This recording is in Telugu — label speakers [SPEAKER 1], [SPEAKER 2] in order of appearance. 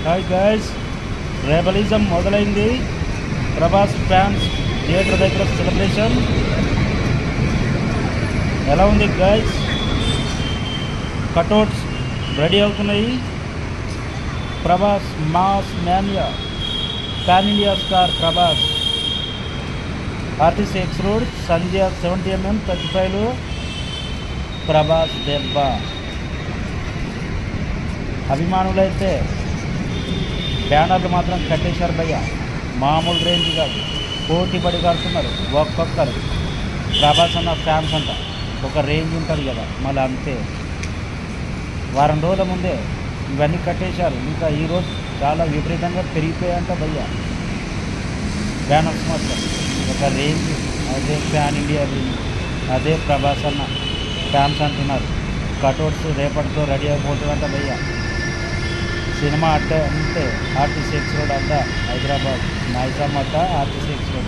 [SPEAKER 1] హాయ్ గైస్, రెబలిజం మొదలైంది. ప్రభాస్ ఫ్యాన్స్ థియేటర్ దగ్గర సెలబ్రేషన్ ఎలా ఉంది గైస్? కటౌట్స్ రెడీ అవుతున్నాయి. Prabhas mass mania pan India star Prabhas RTC X road Sandhya 70mm 35లో ప్రభాస్ దెబ్బ. అభిమానులైతే బ్యానర్లు మాత్రం కట్టేశారు భయ్య. మామూలు రేంజ్ కాదు, పోటీ పడి కడుతున్నారు ఒక్కొక్కరు. ప్రభాస్ అన్న ఫ్యాన్స్ అంట ఒక రేంజ్ ఉంటుంది కదా, మళ్ళీ అంతే. వారం రోజుల ముందే ఇవన్నీ కట్టేశారు. ఇంకా ఈరోజు చాలా విపరీతంగా పెరిగిపోయాయంట భయ్య బ్యానర్స్ మాత్రం. ఒక రేంజ్, అదే ప్యాన్ ఇండియా రేంజ్, అదే ప్రభాస్ అన్న ఫ్యాన్స్ అంటున్నారు. కటౌట్స్ రేపటితో రెడీ అయిపోతుందంట భయ్య. సినిమా అంటే ఆర్టీసీ ఎక్స్ రోడ్ అడ్డా హైదరాబాద్, నైజాం అడ్డా ఆర్టీసీ ఎక్స్ రోడ్.